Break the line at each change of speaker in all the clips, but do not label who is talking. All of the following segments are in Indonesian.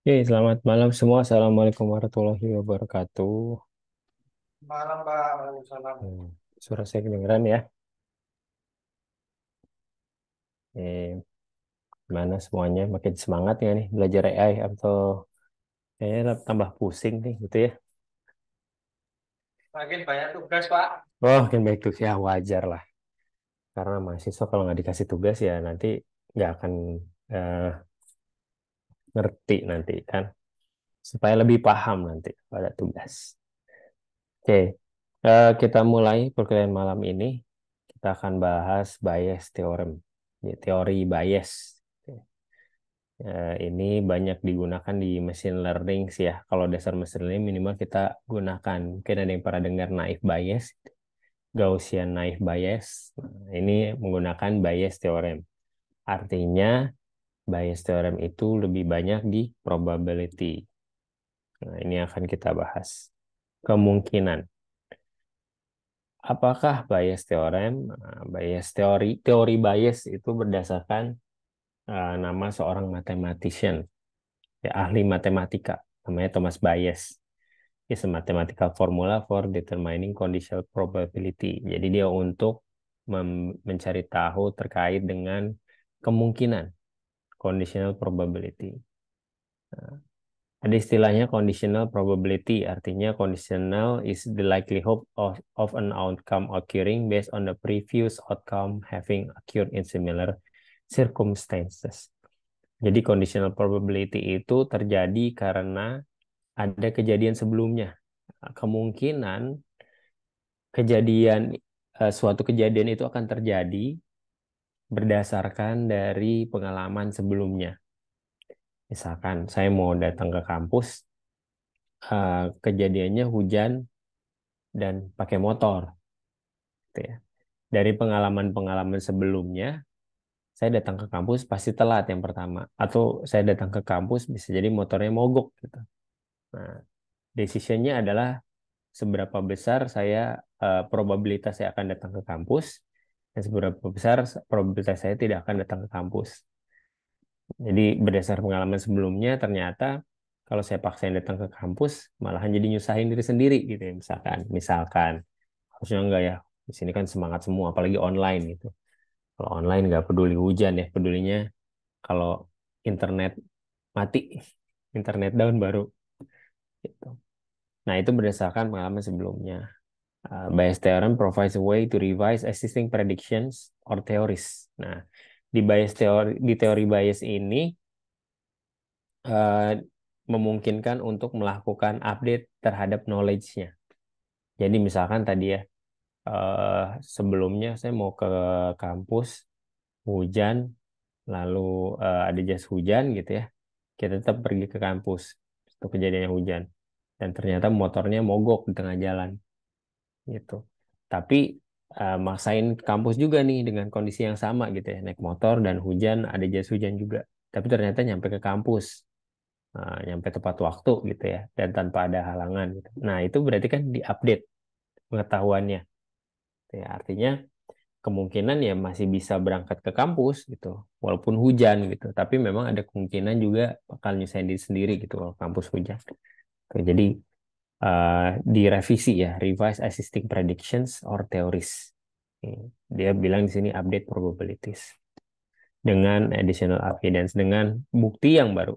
Oke, selamat malam semua. Assalamualaikum warahmatullahi wabarakatuh.
Malam Pak, Waalaikumsalam.
Suara saya kedengeran ya. Eh, Gimana semuanya? Makin semangat ya nih belajar AI atau kayaknya tambah pusing nih gitu ya.
Makin banyak tugas Pak.
Oh, makin baik tuh ya wajar lah. Karena mahasiswa kalau nggak dikasih tugas ya nanti nggak akan eh, ngerti nanti kan. Supaya lebih paham nanti pada tugas. Oke, kita mulai perkuliahan malam ini. Kita akan bahas bias theorem, ya, teori bias. Ini banyak digunakan di machine learning sih ya. Kalau dasar machine learning minimal kita gunakan. Mungkin ada yang pernah dengar naive bias, Gaussian naive bias. Nah, ini menggunakan bias theorem. Artinya bias theorem itu lebih banyak di probability. Nah, ini akan kita bahas. Kemungkinan. Apakah bias theorem? Nah, bias teori bias itu berdasarkan nama seorang mathematician, ya ahli matematika, namanya Thomas Bayes. Is a mathematical formula for determining conditional probability. Jadi dia untuk mencari tahu terkait dengan kemungkinan conditional probability. Ada istilahnya conditional probability, artinya conditional is the likelihood of an outcome occurring based on the previous outcome having occurred in similar circumstances. Jadi conditional probability itu terjadi karena ada kejadian sebelumnya. Kemungkinan kejadian suatu kejadian itu akan terjadi berdasarkan dari pengalaman sebelumnya. Misalkan saya mau datang ke kampus, kejadiannya hujan dan pakai motor, gitu ya. Dari pengalaman-pengalaman sebelumnya, saya datang ke kampus pasti telat yang pertama, atau saya datang ke kampus bisa jadi motornya mogok, gitu. Nah, decisionnya adalah seberapa besar probabilitas saya akan datang ke kampus dan seberapa besar probabilitas saya tidak akan datang ke kampus. Jadi berdasar pengalaman sebelumnya ternyata kalau saya paksain datang ke kampus malahan jadi nyusahin diri sendiri gitu ya misalkan harusnya enggak ya, di sini kan semangat semua apalagi online gitu. Kalau online nggak peduli hujan ya, pedulinya kalau internet mati, internet down baru gitu. Nah, itu berdasarkan pengalaman sebelumnya. Bayes theorem provides a way to revise existing predictions or theories. Nah, di teori Bayes ini eh, memungkinkan untuk melakukan update terhadap knowledge-nya. Jadi misalkan tadi ya, sebelumnya saya mau ke kampus, hujan, lalu ada jas hujan gitu ya, kita tetap pergi ke kampus untuk kejadiannya hujan. Dan ternyata motornya mogok di tengah jalan gitu. Tapi maksain ke kampus juga nih dengan kondisi yang sama gitu ya, naik motor dan hujan, ada jas hujan juga. Tapi ternyata nyampe ke kampus, nyampe tepat waktu gitu ya, dan tanpa ada halangan gitu. Nah, itu berarti kan diupdate pengetahuannya. Gitu ya. Artinya kemungkinan ya masih bisa berangkat ke kampus gitu, walaupun hujan gitu. Tapi memang ada kemungkinan juga bakal nyusahin diri sendiri gitu kalau kampus hujan. Oke, jadi direvisi ya, revise existing predictions or theories. Oke, dia bilang di sini update probabilities dengan additional evidence, dengan bukti yang baru.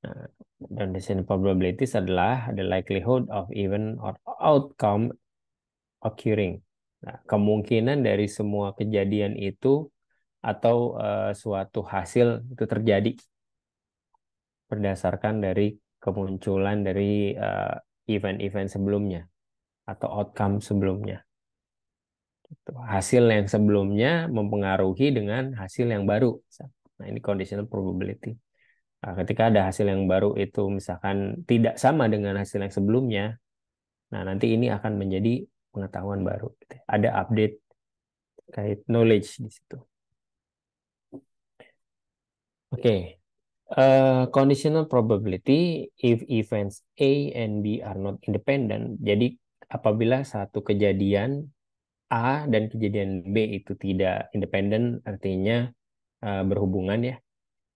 Nah, dan additional probabilities adalah the likelihood of event or outcome occurring. Nah, kemungkinan dari semua kejadian itu atau suatu hasil itu terjadi berdasarkan dari kemunculan dari event-event sebelumnya atau outcome sebelumnya. Gitu. Hasil yang sebelumnya mempengaruhi dengan hasil yang baru. Nah, ini conditional probability. Nah, ketika ada hasil yang baru itu misalkan tidak sama dengan hasil yang sebelumnya, nah nanti ini akan menjadi pengetahuan baru, gitu. Ada update kait knowledge di situ. Oke, conditional probability if events A and B are not independent. Jadi apabila satu kejadian A dan kejadian B itu tidak independen, artinya berhubungan ya.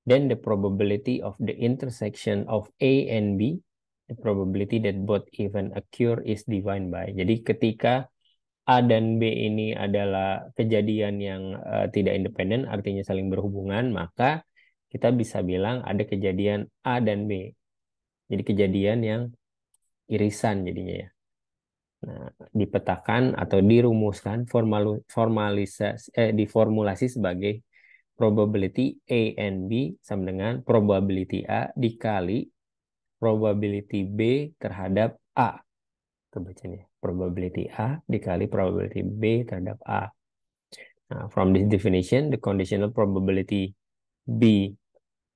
then the probability of the intersection of A and B, the probability that both event occur is defined by. Jadi ketika A dan B ini adalah kejadian yang tidak independen, artinya saling berhubungan, maka kita bisa bilang ada kejadian A dan B. Jadi kejadian yang irisan jadinya ya. Nah, dipetakan atau dirumuskan diformulasi sebagai probability A and B sama dengan probability A dikali probability B terhadap A. Itu bacanya. Probability A dikali probability B terhadap A. Nah, from this definition, the conditional probability B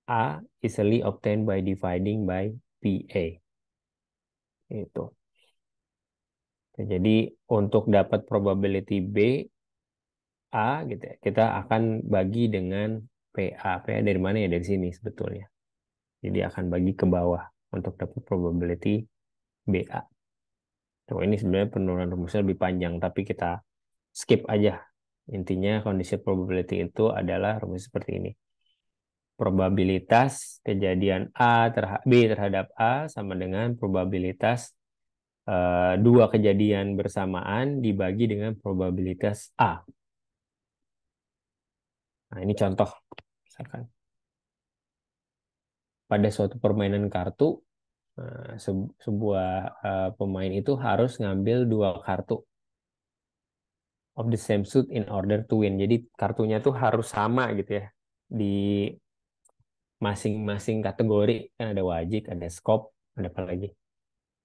A easily obtained by dividing by PA. Itu. Jadi untuk dapat probability B A gitu ya, kita akan bagi dengan PA. PA dari mana ya? Dari sini sebetulnya. Jadi akan bagi ke bawah untuk dapat probability BA. Tuh, ini sebenarnya penurunan rumusnya lebih panjang, tapi kita skip aja. Intinya kondisi probability itu adalah rumus seperti ini. Probabilitas kejadian B terhadap A sama dengan probabilitas dua kejadian bersamaan dibagi dengan probabilitas A. Nah, ini contoh. Misalkan pada suatu permainan kartu, sebuah pemain itu harus ngambil dua kartu of the same suit in order to win. Jadi kartunya tuh harus sama gitu ya. Di masing-masing kategori kan ada wajik, ada scope, ada apa lagi?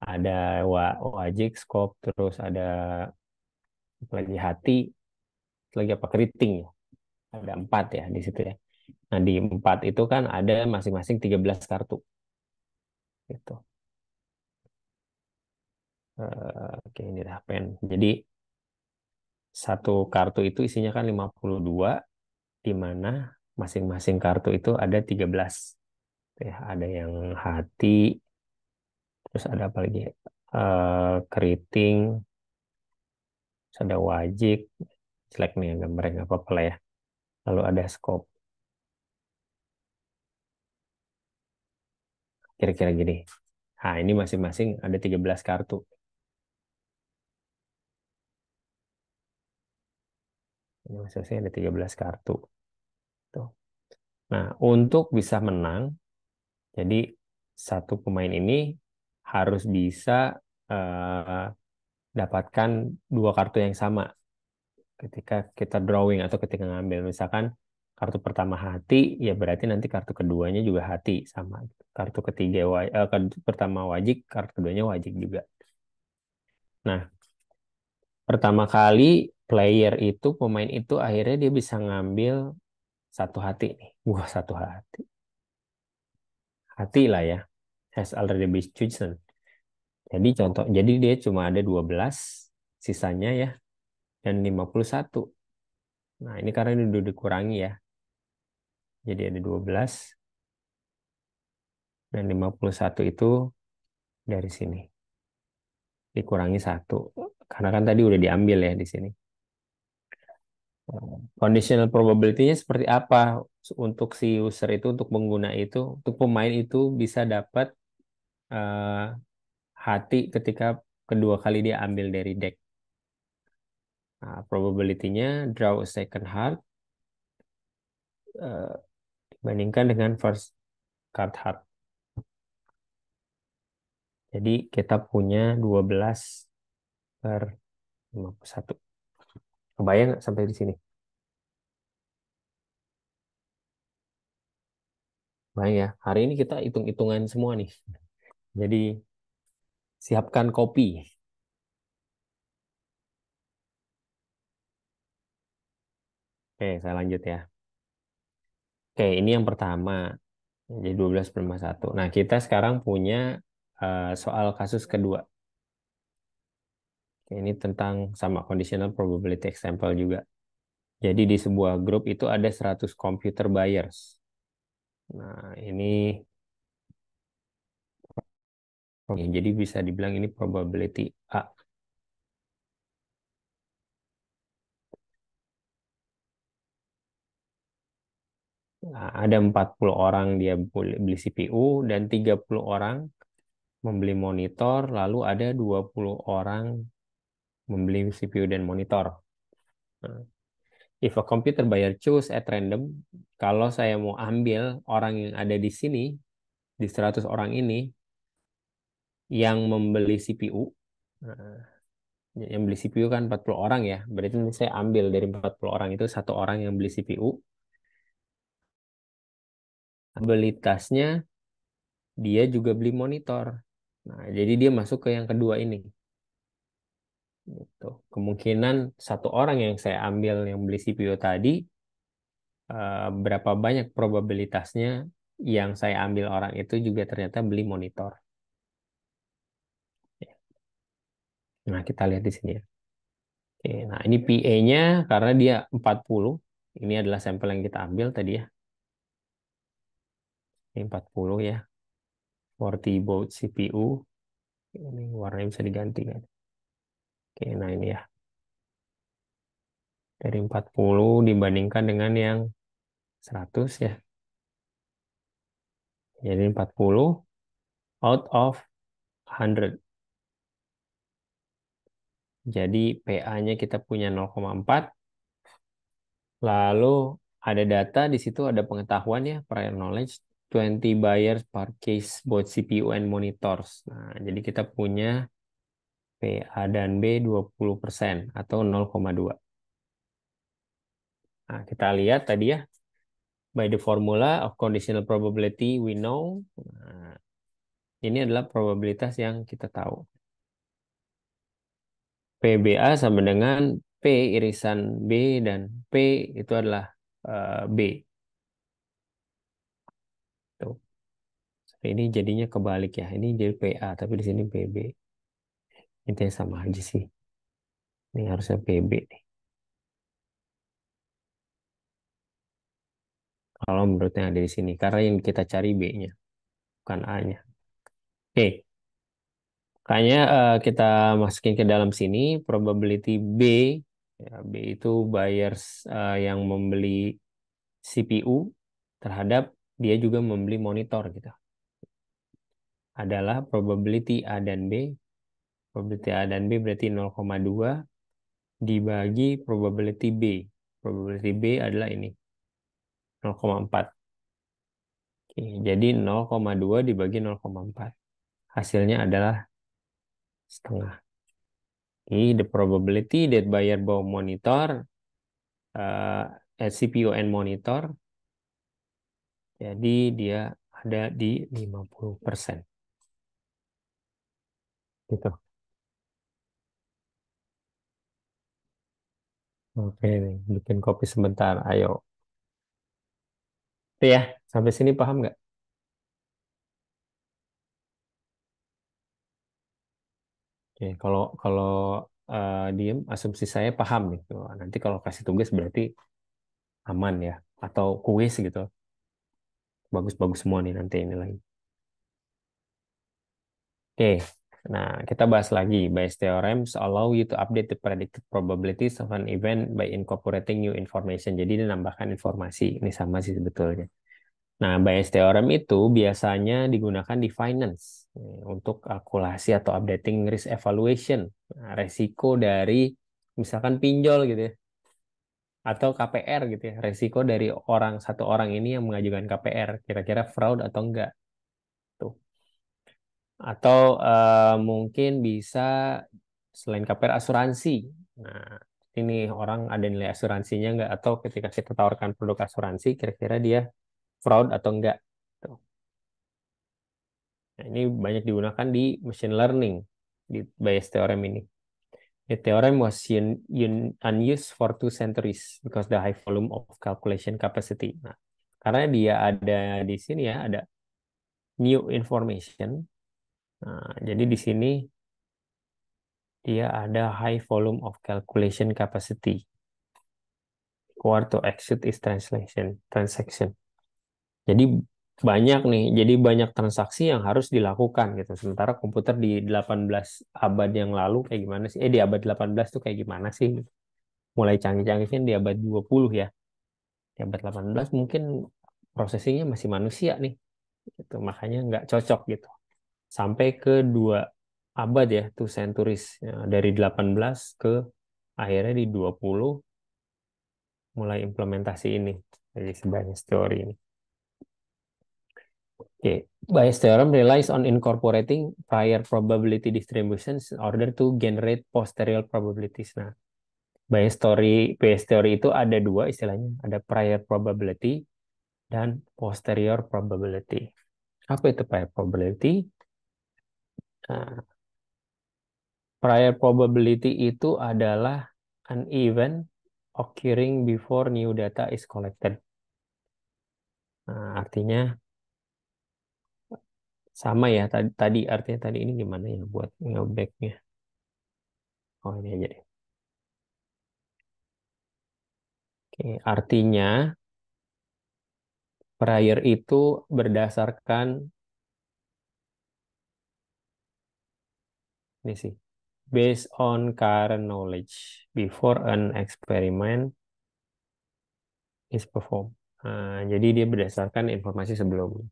Ada wajik, scope, terus ada apa lagi hati, lagi apa keriting ya. Ada empat ya di situ ya. Nah, di empat itu kan ada masing-masing 13 kartu. Gitu. Oke, ini dah pen. Jadi, satu kartu itu isinya kan 52, di mana masing-masing kartu itu ada 13. Ya, ada yang hati, terus ada apa lagi? Keriting, terus ada wajik, jelek nih gambarnya, nggak apa-apa lah ya. Lalu ada scope. Kira-kira gini. Nah, ini masing-masing ada 13 kartu. Ini masing-masing ada 13 kartu. Tuh. Nah, untuk bisa menang, jadi satu pemain ini harus bisa eh, dapatkan dua kartu yang sama ketika kita drawing atau ketika ngambil. Misalkan kartu pertama hati, ya berarti nanti kartu keduanya juga hati sama. Kartu ketiga kartu pertama wajik, kartu keduanya wajik juga. Nah, pertama kali player itu pemain itu akhirnya dia bisa ngambil satu hati nih. Wah, satu hati. Hati lah ya. Has already been chosen. Jadi dia cuma ada 12 sisanya ya dan 51. Nah, ini karena ini udah dikurangi ya. Jadi ada 12 dan 51 itu dari sini. Dikurangi satu. Karena kan tadi udah diambil ya di sini. Conditional probability-nya seperti apa untuk si user itu, untuk pengguna itu, untuk pemain itu bisa dapat eh, hati ketika kedua kali dia ambil dari deck. Nah, probability-nya draw a second heart eh, dibandingkan dengan first card heart. Jadi kita punya 12/51. Kebayang nggak sampai di sini? Kebayang ya. Hari ini kita hitung-hitungan semua nih. Jadi siapkan kopi. Oke, saya lanjut ya. Oke, ini yang pertama. Jadi 12/1. Nah, kita sekarang punya soal kasus kedua. Ini tentang sama conditional probability example juga. Jadi di sebuah grup itu ada 100 computer buyers. Nah, ini jadi bisa dibilang ini probability A. Nah, ada 40 orang dia beli CPU dan 30 orang membeli monitor, lalu ada 20 orang membeli CPU dan monitor. Nah, if a computer buyer choose at random, kalau saya mau ambil orang yang ada di sini, di 100 orang ini, yang membeli CPU, nah, yang beli CPU kan 40 orang ya, berarti saya ambil dari 40 orang itu satu orang yang beli CPU, abilitasnya dia juga beli monitor. Nah, jadi dia masuk ke yang kedua ini. Gitu. Kemungkinan satu orang yang saya ambil yang beli CPU tadi, berapa banyak probabilitasnya yang saya ambil orang itu juga ternyata beli monitor. Nah, kita lihat di sini ya. Oke, nah ini PA-nya karena dia 40. Ini adalah sampel yang kita ambil tadi ya. Ini 40 ya. 40 baud CPU. Ini warnanya bisa diganti kan. Oke, nah ini ya. Dari 40 dibandingkan dengan yang 100 ya. Jadi 40 out of 100. Jadi PA-nya kita punya 0,4. Lalu ada data di situ, ada pengetahuan ya, prior knowledge, 20 buyers per case both CPU and monitors. Nah, jadi kita punya PA dan B 20% atau 0,2. Nah, kita lihat tadi ya, by the formula of conditional probability we know. Nah, ini adalah probabilitas yang kita tahu. PBA sama dengan P irisan B dan P itu adalah B. Tuh. Ini jadinya kebalik ya. Ini jadi PA, tapi di sini PB. Intinya sama aja sih. Ini harusnya PB nih. Kalau menurutnya ada di sini. Karena yang kita cari B-nya, bukan A-nya. Oke, kayaknya kita masukin ke dalam sini. Probability B. Ya, B itu buyers yang membeli CPU terhadap dia juga membeli monitor gitu. Adalah probability A dan B. Probability A dan B berarti 0,2 dibagi probability B. Probability B adalah ini 0,4. Oke, jadi 0,2 dibagi 0,4. Hasilnya adalah setengah. Oke, the probability that buyer buy monitor at CPU and monitor, jadi dia ada di 50%. Gitu. Oke, nih, bikin kopi sebentar. Ayo. Itu ya, sampai sini paham nggak? Oke, kalau kalau diem, asumsi saya paham nih. Tuh, nanti kalau kasih tugas berarti aman ya, atau kuis gitu. Bagus-bagus semua nih nanti ini lagi. Oke, nah kita bahas lagi. Bayes theorems allow you to update the predicted probabilities of an event by incorporating new information. Jadi dia nambahkan informasi. Ini sama sih sebetulnya. Nah, Bayes theorem itu biasanya digunakan di finance untuk kalkulasi atau updating risk evaluation. Nah, resiko dari misalkan pinjol gitu ya, atau KPR gitu ya. Resiko dari orang satu orang ini yang mengajukan KPR, kira-kira fraud atau enggak. Tuh. Atau mungkin bisa selain KPR asuransi. Nah, ini orang ada nilai asuransinya nggak? Atau ketika kita tawarkan produk asuransi, kira-kira dia fraud atau enggak? Tuh. Nah, ini banyak digunakan di machine learning, di Bayes theorem ini. The theorem was unused for 2 centuries because the high volume of calculation capacity. Nah, karena dia ada di sini ya, ada new information. Nah, jadi di sini dia ada high volume of calculation capacity. Required to execute is transaction. Jadi banyak nih, jadi banyak transaksi yang harus dilakukan gitu. Sementara komputer di 18 abad yang lalu kayak gimana sih? Di abad 18 tuh kayak gimana sih? Mulai canggih-canggihnya di abad 20 ya. Di abad 18 mungkin processingnya masih manusia nih, gitu. Makanya nggak cocok gitu. Sampai ke 2 abad ya, 2 centuries. Ya, dari 18 ke akhirnya di 20 mulai implementasi ini. Jadi sebenarnya teori ini. Oke, Bayes theorem relies on incorporating prior probability distributions in order to generate posterior probabilities. Nah, Bayes theory itu ada dua istilahnya, ada prior probability dan posterior probability. Apa itu prior probability? Nah, prior probability itu adalah an event occurring before new data is collected. Nah, artinya sama ya tadi artinya tadi ini gimana ya buat ngebacknya? Oh ini aja deh. Oke, artinya prior itu berdasarkan ini sih, based on current knowledge before an experiment is performed. Nah, jadi dia berdasarkan informasi sebelumnya.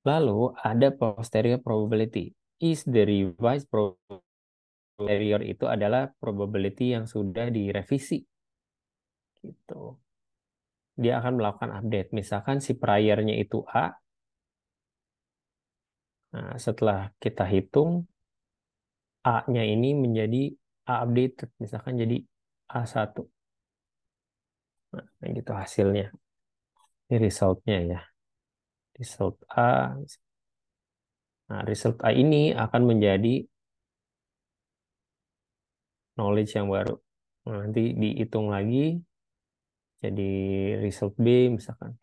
Lalu ada posterior probability. Is the revised posterior itu adalah probability yang sudah direvisi gitu. Dia akan melakukan update. Misalkan si priornya itu A, nah, setelah kita hitung A-nya ini menjadi A updated, misalkan jadi A1. Nah, gitu hasilnya. Ini resultnya ya. Result A. Nah, result A ini akan menjadi knowledge yang baru. Nah, nanti dihitung lagi jadi result B misalkan.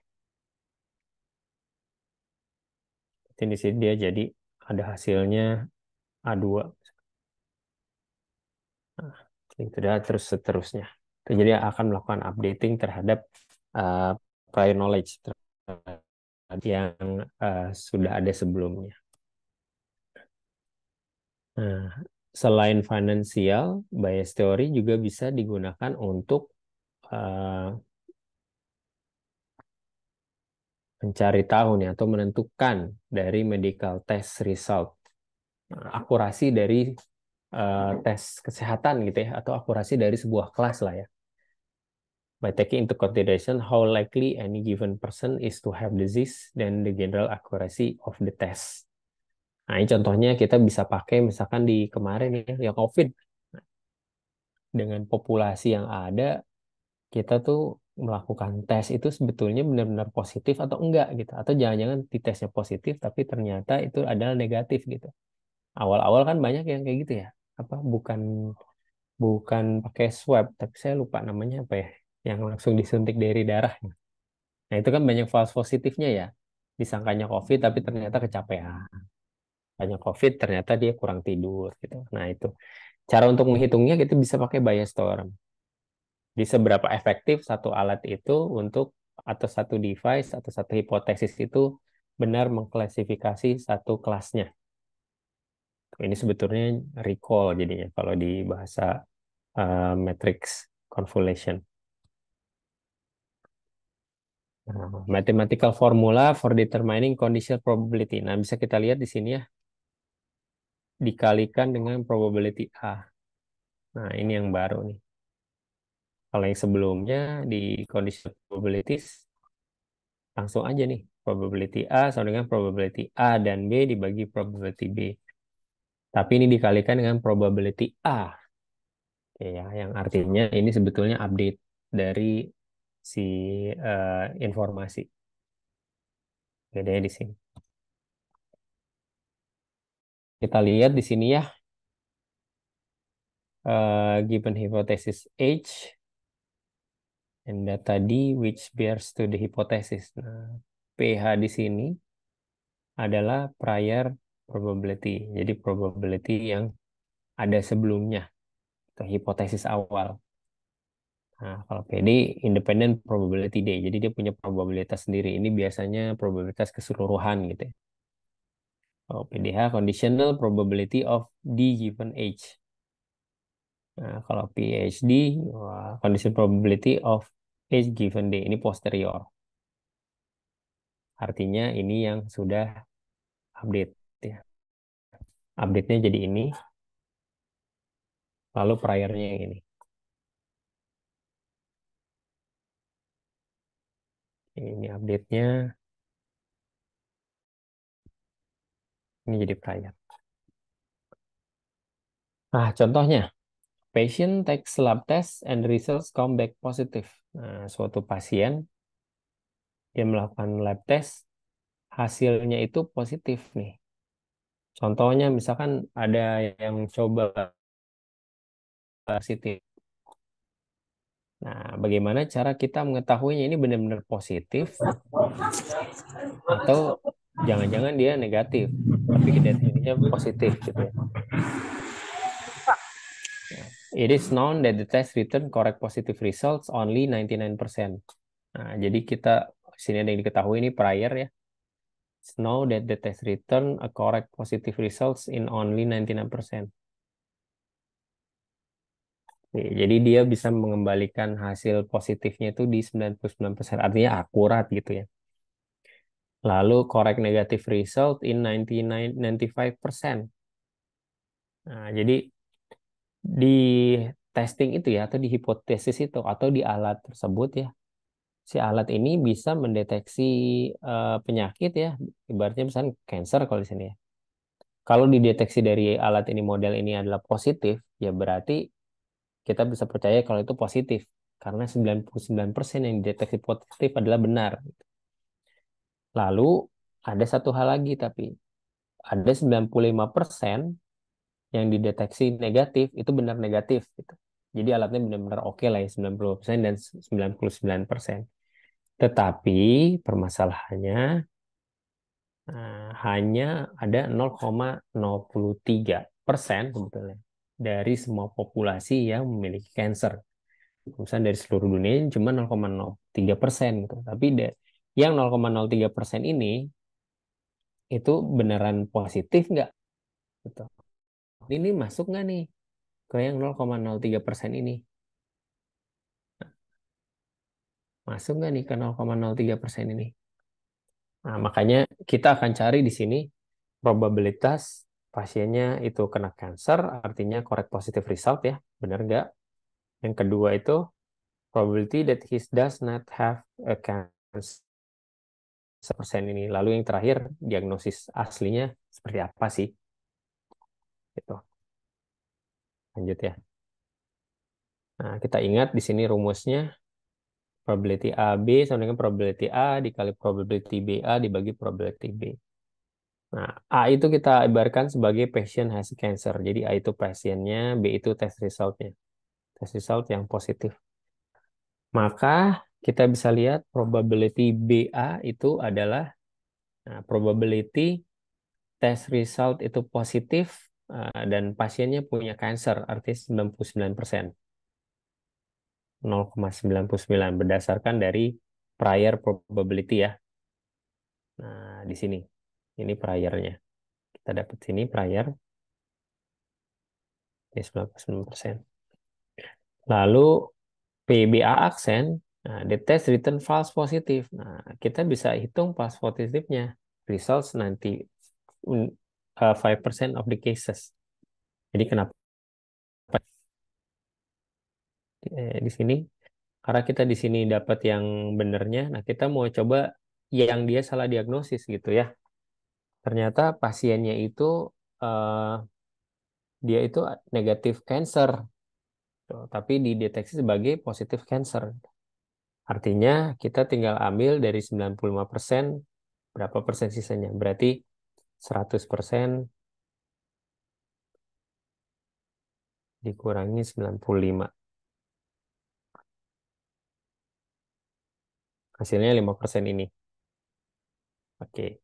Nanti di sini dia jadi ada hasilnya A2. Nah, itu dah terus seterusnya. Jadi akan melakukan updating terhadap uh, prior knowledge yang sudah ada sebelumnya. Nah, selain finansial, bias theory juga bisa digunakan untuk uh, mencari tahu nih atau menentukan dari medical test result. Nah, akurasi dari tes kesehatan gitu ya, atau akurasi dari sebuah kelas lah ya. By taking into consideration how likely any given person is to have disease dan the general accuracy of the test. Nah, ini contohnya kita bisa pakai misalkan di kemarin ya, yang COVID. Dengan populasi yang ada, kita tuh melakukan tes itu sebetulnya benar-benar positif atau enggak gitu. Atau jangan-jangan di tesnya positif, tapi ternyata itu adalah negatif gitu. Awal-awal kan banyak yang kayak gitu ya. Apa bukan bukan pakai swab, tapi saya lupa namanya apa ya, yang langsung disuntik dari darah. Nah, itu kan banyak false positifnya ya. Disangkanya COVID, tapi ternyata kecapean. Banyak COVID, ternyata dia kurang tidur gitu. Nah, itu. Cara untuk menghitungnya kita bisa pakai Bayes theorem. Di seberapa efektif satu alat itu untuk atau satu device atau satu hipotesis itu benar mengklasifikasi satu kelasnya. Ini sebetulnya recall jadinya kalau di bahasa matrix convolution. Nah, mathematical formula for determining conditional probability. Nah, bisa kita lihat di sini ya, dikalikan dengan probability A. Nah, ini yang baru nih. Kalau yang sebelumnya di conditional probabilities, langsung aja nih. Probability A sama dengan probability A dan B dibagi probability B. Tapi ini dikalikan dengan probability A. Oke, ya, yang artinya ini sebetulnya update dari si informasi. Bedanya di sini. Kita lihat di sini ya, given hypothesis H, and data D which bears to the hypothesis. Nah, PH di sini adalah prior probability. Jadi probability yang ada sebelumnya atau hipotesis awal. Nah, kalau PD independent probability D. Jadi dia punya probabilitas sendiri. Ini biasanya probabilitas keseluruhan gitu ya. Kalau PDH conditional probability of D given H. Nah, kalau PhD conditional probability of H given D. Ini posterior. Artinya ini yang sudah update ya. Update-nya jadi ini, lalu prior-nya yang ini. Ini update-nya, ini jadi prior. Nah, contohnya, patient takes lab test and results come back positive. Nah, suatu pasien, dia melakukan lab test, hasilnya itu positif nih. Contohnya misalkan ada yang coba positif. Nah, bagaimana cara kita mengetahuinya ini benar-benar positif atau jangan-jangan dia negatif, tapi kita ininya positif gitu ya. It is known that the test return correct positive results only 99%. Nah, jadi kita sini ada yang diketahui ini prior ya. It's known that the test return a correct positive results in only 99%. Jadi dia bisa mengembalikan hasil positifnya itu di 99%, artinya akurat gitu ya. Lalu correct negative result in 95%. Nah, jadi di testing itu ya, atau di hipotesis itu, atau di alat tersebut ya, si alat ini bisa mendeteksi penyakit ya, ibaratnya misalnya cancer kalau di sini ya. Kalau dideteksi dari alat ini, model ini adalah positif, ya berarti kita bisa percaya kalau itu positif. Karena 99% yang dideteksi positif adalah benar. Lalu ada satu hal lagi tapi ada 95% yang dideteksi negatif itu benar negatif gitu. Jadi alatnya benar-benar oke lah ya 90% dan 99%. Tetapi permasalahannya hanya ada 0,03% sebetulnya dari semua populasi yang memiliki cancer. Misalnya dari seluruh dunia cuma 0,03% gitu. Tapi yang 0,03% ini itu beneran positif nggak? Gitu. Ini masuk nggak nih ke yang 0,03% ini? Masuk nggak nih ke 0,03% ini? Nah, makanya kita akan cari di sini probabilitas pasiennya itu kena cancer, artinya correct positive result ya, benar nggak? Yang kedua itu probability that he does not have a cancer persen ini. Lalu yang terakhir diagnosis aslinya seperti apa sih? Gitu. Lanjut ya. Nah, kita ingat di sini rumusnya probability AB sama dengan probability A dikali probability BA dibagi probability B. Nah, A itu kita ibaratkan sebagai patient has cancer. Jadi A itu pasiennya, B itu test resultnya. Test result yang positif. Maka kita bisa lihat probability BA itu adalah probability test result itu positif dan pasiennya punya cancer, artinya 99%. 0,99 berdasarkan dari prior probability ya. Nah, di sini. Ini priornya. Kita dapat sini prior ya 99%. Lalu PBA aksen, nah, the test return false positive. Nah, kita bisa hitung false positifnya. Results 95% of the cases. Jadi kenapa di sini? Karena kita di sini dapat yang benernya, nah kita mau coba yang dia salah diagnosis gitu ya. Ternyata pasiennya itu eh, dia itu negatif cancer, tuh, tapi dideteksi sebagai positif cancer. Artinya kita tinggal ambil dari 95%, berapa persen sisanya? Berarti 100% dikurangi 95. Hasilnya 5% ini. Oke.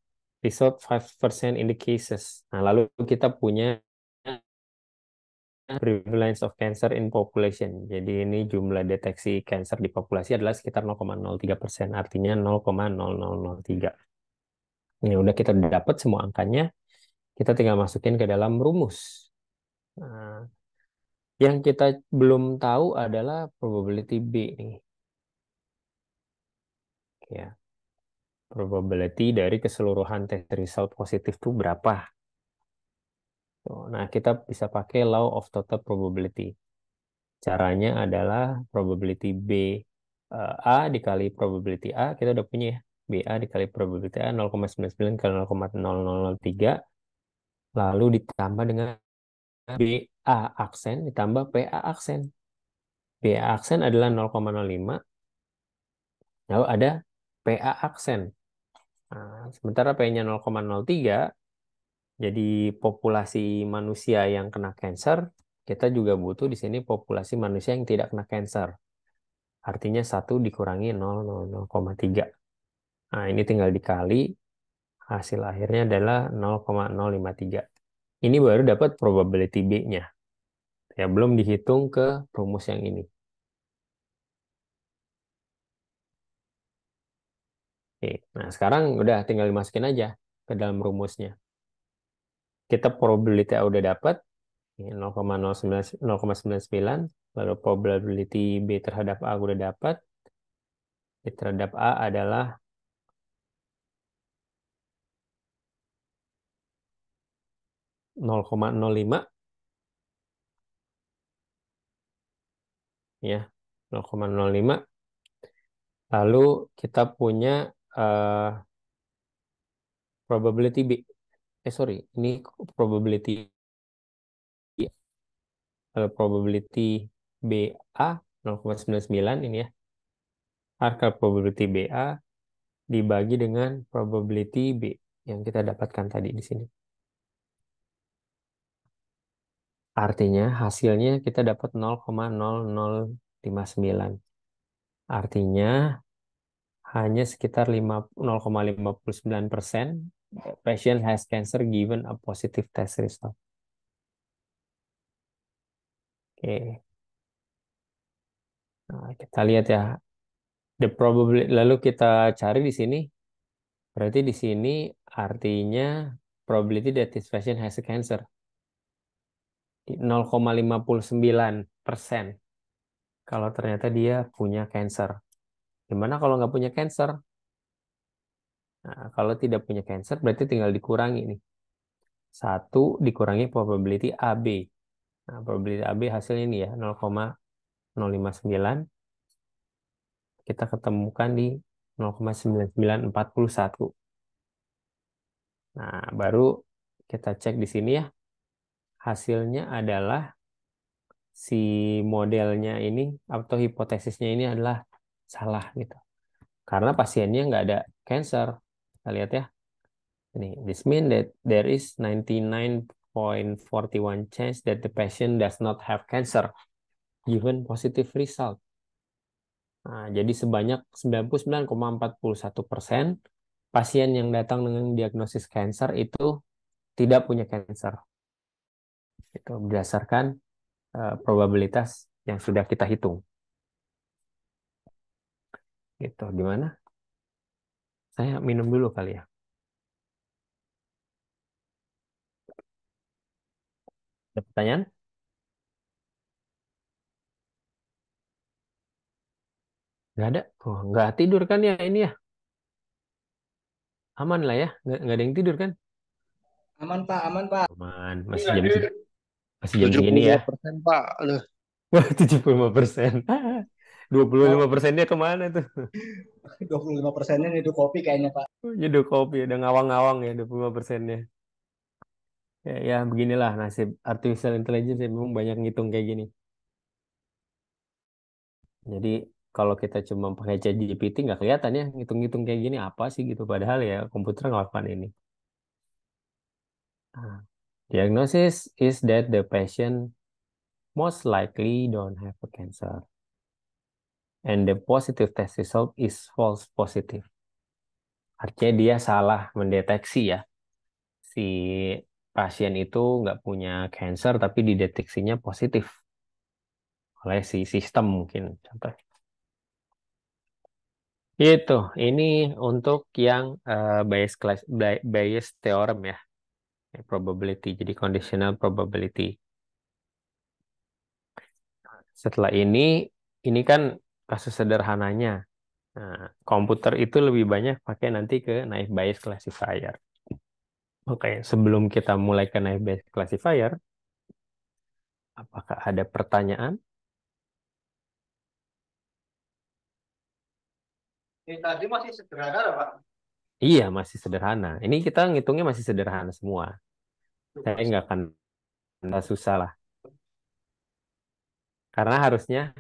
Result 5% in the cases. Nah, lalu kita punya prevalence of cancer in population. Jadi ini jumlah deteksi cancer di populasi adalah sekitar 0,03%, artinya 0,0003. Ini udah kita dapat semua angkanya, kita tinggal masukin ke dalam rumus. Nah, yang kita belum tahu adalah probability B nih. Ya, probability dari keseluruhan test result positif itu berapa. Tuh, nah, kita bisa pakai law of total probability. Caranya adalah probability A dikali probability A, kita udah punya ya. BA dikali probability A 0,99 kali 0,0003, lalu ditambah dengan BA aksen ditambah PA aksen. BA aksen adalah 0,05, lalu ada PA aksen. Nah, sementara P-nya 0,03, jadi populasi manusia yang kena cancer, kita juga butuh di sini populasi manusia yang tidak kena cancer. Artinya 1 dikurangi 0,3. Nah, ini tinggal dikali, hasil akhirnya adalah 0,053. Ini baru dapat probability B-nya. Ya, belum dihitung ke rumus yang ini. Oke. Nah, sekarang udah tinggal dimasukin aja ke dalam rumusnya. Kita probability A udah dapat 0,099, lalu probability B terhadap A udah dapat. B terhadap A adalah 0,05 ya, 0,05. Lalu kita punya eh, probability B. Sorry, ini probability probability BA 0,99 ini ya. Harga probability BA dibagi dengan probability B yang kita dapatkan tadi di sini. Artinya hasilnya kita dapat 0,0059. Artinya hanya sekitar 0,59% patient has cancer given a positive test result. Oke. Nah, kita lihat ya. The probability, lalu kita cari di sini. Berarti di sini artinya probability that this patient has a cancer 0,59%. Kalau ternyata dia punya cancer. Gimana kalau nggak punya cancer? Nah, kalau tidak punya cancer berarti tinggal dikurangi nih. 1 dikurangi probability AB. Nah, probability AB hasilnya ini ya 0,059. Kita ketemukan di 0,9941. Nah, baru kita cek di sini ya. Hasilnya adalah si modelnya ini atau hipotesisnya ini adalah salah gitu. Karena pasiennya nggak ada cancer. Kita lihat ya. Ini, this mean that there is 99.41 chance that the patient does not have cancer given positive result. Nah, jadi sebanyak 99,41% pasien yang datang dengan diagnosis cancer itu tidak punya cancer. Itu berdasarkan probabilitas yang sudah kita hitung. Gitu. Gimana? Saya minum dulu kali ya. Ada pertanyaan? Nggak ada. Oh, nggak tidur kan ya ini ya? Aman lah ya. Nggak ada yang tidur kan?
Aman Pak, aman Pak.
Aman.
Iya.
Masih jam
tujuh
segini
puluh
ya.
lima persen Pak. Aduh,
Wah, 75%. 25%-nya kemana tuh?
25%-nya itu kopi kayaknya Pak.
Nyeduh kopi, udah ngawang-ngawang ya 25%-nya. Ya, beginilah nasib artificial intelligence ya, memang banyak ngitung kayak gini. Jadi kalau kita cuma pakai ChatGPT nggak kelihatan ya ngitung-ngitung kayak gini apa sih gitu. Padahal ya komputer ngelakukan ini. Nah, diagnosis is that the patient most likely don't have a cancer. And the positive test result is false positive. Artinya dia salah mendeteksi ya. Si pasien itu nggak punya cancer tapi dideteksinya positif oleh si sistem mungkin. Contoh. Itu, ini untuk yang bias theorem ya, probability. Jadi conditional probability. Setelah ini kan kasus sederhananya. Nah, komputer itu lebih banyak pakai nanti ke naive Bayes classifier. Oke, sebelum kita mulai ke naive Bayes classifier, apakah ada pertanyaan?
Ini tadi masih sederhana loh, Pak.
Iya, masih sederhana. Ini kita ngitungnya masih sederhana semua. Saya nggak akan susah lah. Karena harusnya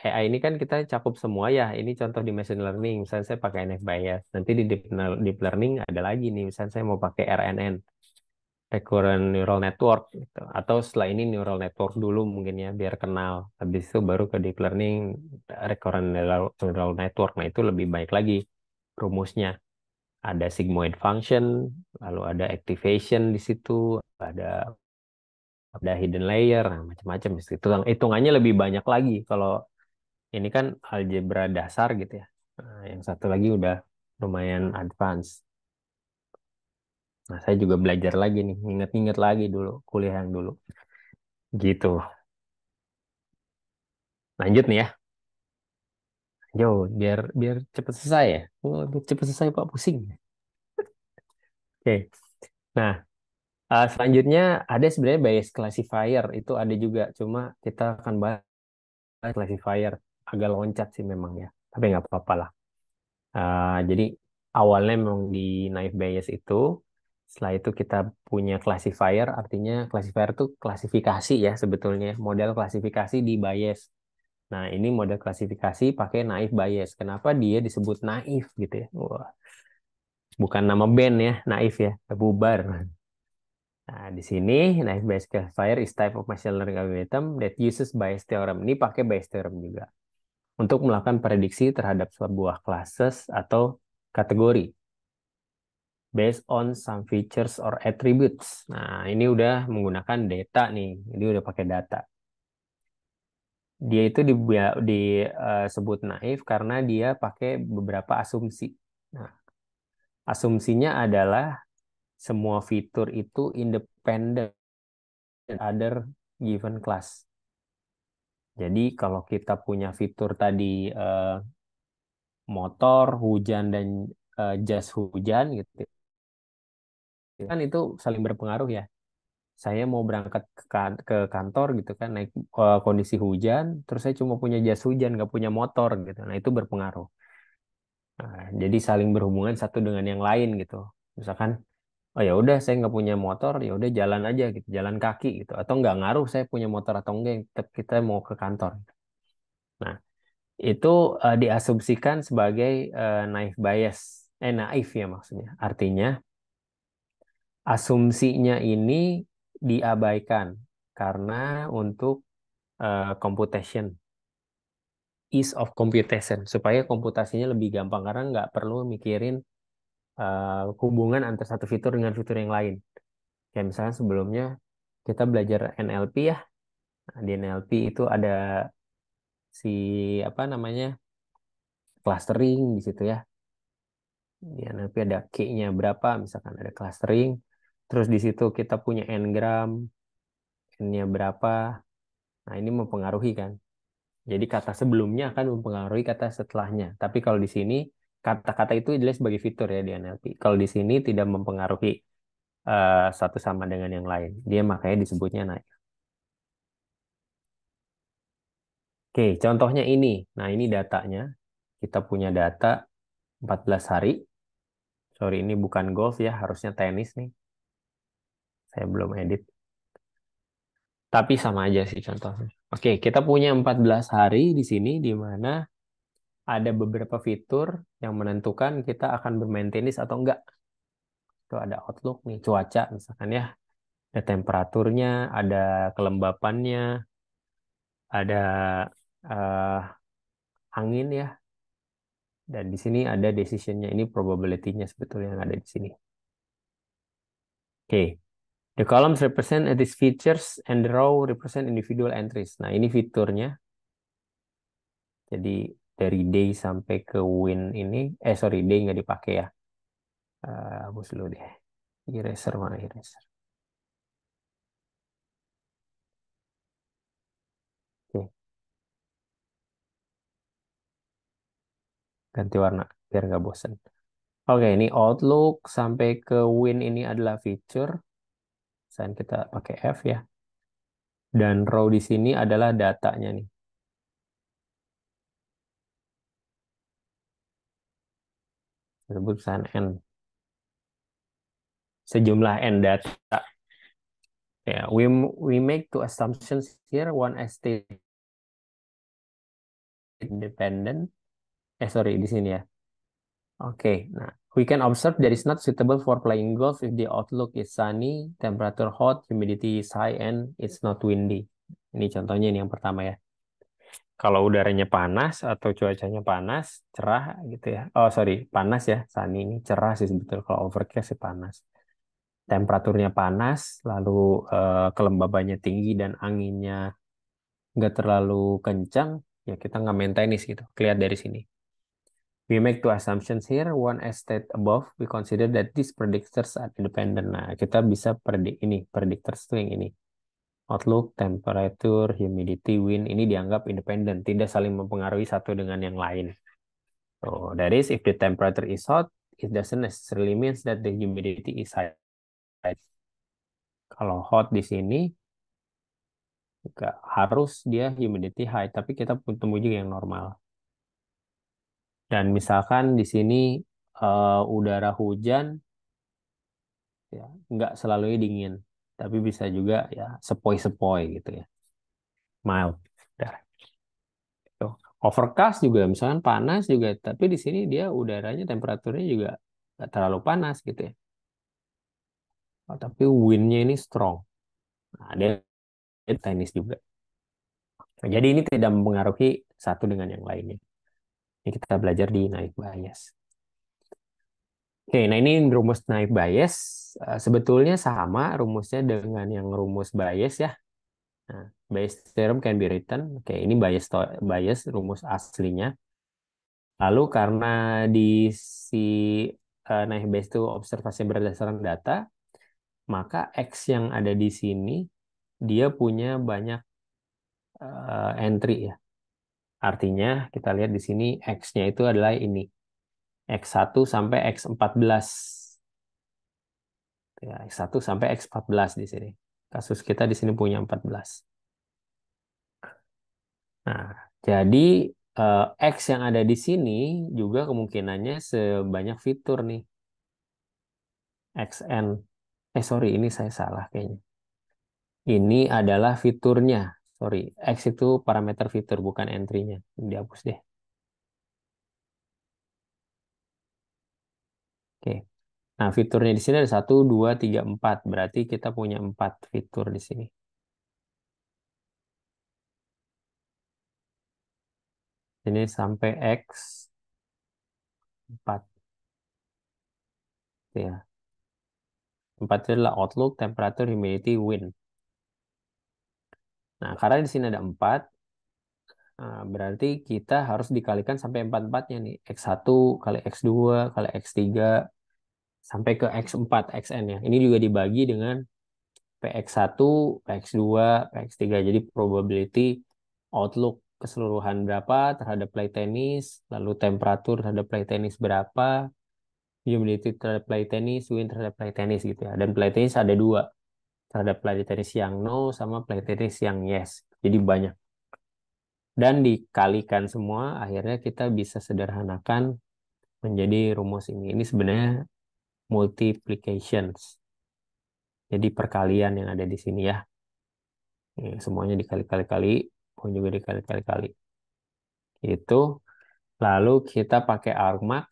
AI ini kan kita cakup semua ya. Ini contoh di machine learning. Misalnya saya pakai NF Bayes. Nanti di deep learning ada lagi nih. Misalnya saya mau pakai RNN, Recurrent Neural Network, gitu. Atau setelah ini Neural Network dulu mungkin ya, biar kenal. Habis itu baru ke deep learning, Recurrent Neural Network. Nah itu lebih baik lagi rumusnya. Ada sigmoid function, lalu ada activation di situ, ada hidden layer, nah, macam-macam. Itu hitungannya lebih banyak lagi. Kalau ini kan algebra dasar gitu ya. Nah, yang satu lagi udah lumayan advance. Nah, saya juga belajar lagi nih, inget-inget lagi dulu kuliah yang dulu. Gitu. Lanjut nih ya. Yo, biar biar cepet selesai ya. Oh, biar cepet selesai Pak, pusing. Oke. Nah, selanjutnya ada sebenarnya bias classifier itu ada juga, cuma kita akan bahas classifier agak loncat sih memang ya. Tapi nggak apa-apa lah. Jadi awalnya memang di naive Bayes itu, setelah itu kita punya classifier, artinya classifier itu klasifikasi ya sebetulnya, model klasifikasi di Bayes. Nah ini model klasifikasi pakai naive Bayes. Kenapa dia disebut naif gitu ya? Wah, bukan nama band ya, naif ya, bubar. Nah di sini naive Bayes classifier is type of machine learning algorithm that uses Bayes theorem. Ini pakai Bayes theorem juga untuk melakukan prediksi terhadap sebuah classes atau kategori based on some features or attributes. Nah, ini udah menggunakan data nih. Ini udah pakai data. Dia itu disebut naif karena dia pakai beberapa asumsi. Nah, asumsinya adalah semua fitur itu independent other given class. Jadi kalau kita punya fitur tadi motor, hujan dan jas hujan gitu, kan itu saling berpengaruh ya. Saya mau berangkat ke kantor gitu kan, naik kondisi hujan, terus saya cuma punya jas hujan, nggak punya motor gitu. Nah itu berpengaruh. Nah, jadi saling berhubungan satu dengan yang lain gitu. Misalkan, oh ya udah saya nggak punya motor, ya udah jalan aja gitu, jalan kaki gitu. Atau nggak ngaruh saya punya motor atau enggak, tetap kita mau ke kantor. Nah itu diasumsikan sebagai naive bias, naif ya maksudnya. Artinya asumsinya ini diabaikan karena untuk computation, ease of computation, supaya komputasinya lebih gampang karena nggak perlu mikirin hubungan antara satu fitur dengan fitur yang lain. Kayak misalnya sebelumnya kita belajar NLP ya. Nah, di NLP itu ada si apa namanya clustering di situ ya. Di NLP ada key-nya berapa, misalkan ada clustering. Terus di situ kita punya n-gram, n-nya berapa. Nah, ini mempengaruhi kan. Jadi kata sebelumnya akan mempengaruhi kata setelahnya. Tapi kalau di sini kata-kata itu adalah sebagai fitur ya di NLP. Kalau di sini tidak mempengaruhi satu sama dengan yang lain. Dia makanya disebutnya naik. Oke, contohnya ini. Nah, ini datanya. Kita punya data 14 hari. Sorry, ini bukan golf ya, harusnya tenis nih. Saya belum edit. Tapi sama aja sih contohnya. Oke, kita punya 14 hari di sini di mana ada beberapa fitur yang menentukan kita akan bermain tenis atau enggak. Itu ada outlook nih, cuaca misalkan ya. Ada temperaturnya, ada kelembapannya, ada eh, angin ya. Dan di sini ada decision-nya. Ini probability-nya sebetulnya yang ada di sini. Oke. The columns represent these features and the row represent individual entries. Nah, ini fiturnya. Jadi dari day sampai ke win ini, sorry, day nggak dipakai ya. Hapus dulu deh. Eraser mana eraser? Oke. ganti warna biar nggak bosan. Oke, ini Outlook sampai ke Win ini adalah feature. Misalnya kita pakai F ya. Dan row di sini adalah datanya nih. Disebut misalnya N. Sejumlah N data. Ya, we make two assumptions here. One as state independent. Sorry, di sini ya. Oke, nah, we can observe that is not suitable for playing golf if the outlook is sunny, temperature hot, humidity is high, and it's not windy. Ini contohnya ini yang pertama ya. Kalau udaranya panas atau cuacanya panas, cerah gitu ya. Oh, sorry, panas ya. Sunny ini cerah sih sebetulnya. Kalau overcast sih panas. Temperaturnya panas, lalu kelembabannya tinggi dan anginnya nggak terlalu kencang, ya kita nggak main tenis gitu. Kelihatan dari sini. We make two assumptions here. One as stated above, we consider that these predictors are independent. Nah, kita bisa predik ini, predictors itu yang ini. Outlook, temperature, humidity, wind, ini dianggap independen, tidak saling mempengaruhi satu dengan yang lain. So, that is, if the temperature is hot, it doesn't necessarily means that the humidity is high. Kalau hot di sini, nggak harus dia humidity high, tapi kita temu juga yang normal. Dan misalkan di sini udara hujan, ya nggak selalu dingin, tapi bisa juga ya sepoi-sepoi gitu ya, mild. Udah. Tuh. Overcast juga, misalkan panas juga, tapi di sini dia udaranya temperaturnya juga nggak terlalu panas gitu ya. Oh, tapi windnya ini strong. Nah, dia tenis juga. Nah, jadi ini tidak mempengaruhi satu dengan yang lainnya. Ini kita belajar di naik bias. Oke, nah ini rumus naik bias. Sebetulnya sama rumusnya dengan yang rumus bias ya. Nah, Bayes theorem can be written. Oke, ini Bayes rumus aslinya. Lalu karena di si naik Bayes itu observasi berdasarkan data, maka X yang ada di sini dia punya banyak entry ya. Artinya kita lihat di sini X-nya itu adalah ini. X1 sampai X14. Ya, X1 sampai X14 di sini. Kasus kita di sini punya 14. Nah, jadi X yang ada di sini juga kemungkinannya sebanyak fitur nih. XN. Sorry, ini saya salah kayaknya. Ini adalah fiturnya. Sorry, X itu parameter fitur, bukan entry-nya. Dihapus deh. Oke. Nah, fiturnya di sini ada 1, 2, 3, 4. Berarti kita punya 4 fitur di sini. Ini sampai X4. Ya. 4 itu adalah outlook, temperature, humidity, wind. Nah, karena di sini ada 4, berarti kita harus dikalikan sampai 4-4-nya nih. X1 kali X2 kali X3 sampai ke X4, XN ya. Ini juga dibagi dengan PX1, PX2, PX3. Jadi probability outlook keseluruhan berapa terhadap play tenis, lalu temperatur terhadap play tenis berapa, humidity terhadap play tenis, wind terhadap play tenis gitu ya. Dan play tenis ada dua, terhadap play tenis yang no sama play tenis yang yes. Jadi banyak. Dan dikalikan semua, akhirnya kita bisa sederhanakan menjadi rumus ini. Ini sebenarnya multiplications. Jadi perkalian yang ada di sini ya. Semuanya dikali-kali-kali, pun juga dikali-kali-kali. Itu. Lalu kita pakai argmax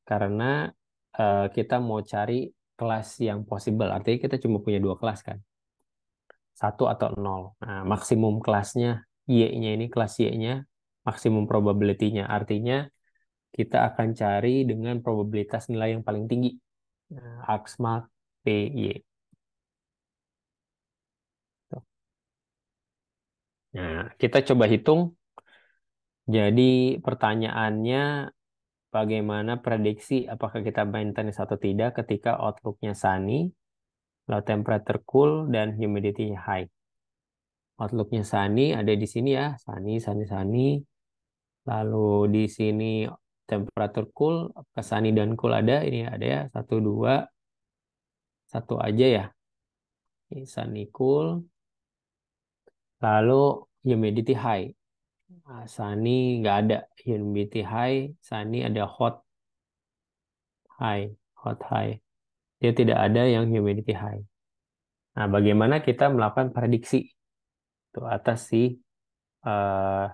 karena kita mau cari kelas yang possible. Artinya kita cuma punya dua kelas kan. 1 atau 0. Nah, maksimum kelasnya Y-nya ini kelas Y-nya maksimum probability-nya. Artinya kita akan cari dengan probabilitas nilai yang paling tinggi. Nah, argmax PY. Nah, kita coba hitung. Jadi pertanyaannya bagaimana prediksi apakah kita main tenis atau tidak ketika outlook-nya sunny, lalu temperature cool, dan humidity-nya high. Outlook-nya sunny ada di sini ya, sunny, sunny, sunny. Lalu di sini temperatur cool, apakah sunny dan cool ada? Ini ada ya, satu dua, satu aja ya. Ini sunny cool, lalu humidity high. Nah, sunny nggak ada, humidity high, sunny ada hot high, hot high. Dia tidak ada yang humidity high. Nah, bagaimana kita melakukan prediksi itu atas si eh,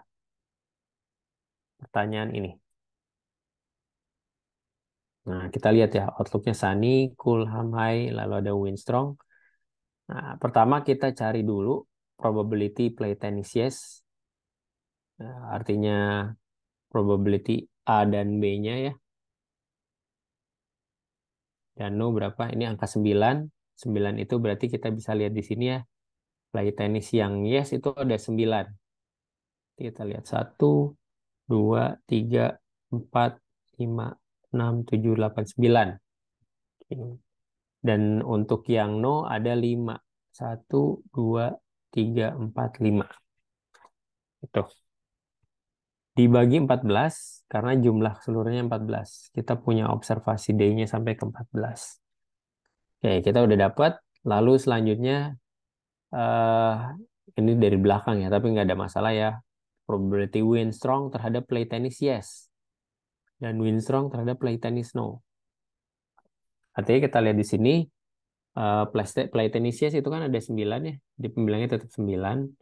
pertanyaan ini? Nah, kita lihat ya, outlook-nya sunny, cool, high, lalu ada wind strong. Nah, pertama kita cari dulu probability play tennis yes. Nah, artinya probability A dan B-nya ya. Dan no berapa? Ini angka 9. 9 itu berarti kita bisa lihat di sini ya. Play tennis yang yes itu ada 9. Kita lihat 1, 2, 3, 4, 5, 6, 7, 8, 9. Dan untuk yang no ada 5. 1, 2, 3, 4, 5. Itu. Dibagi 14, karena jumlah seluruhnya 14. Kita punya observasi day-nya sampai ke 14. Oke, kita udah dapat. Lalu selanjutnya, eh ini dari belakang ya, tapi nggak ada masalah ya. Probability wind strong terhadap play tennis yes. Dan wind strong terhadap play tennis no. Artinya kita lihat di sini, play tennis yes itu kan ada 9 ya. Di pembilangnya tetap 9.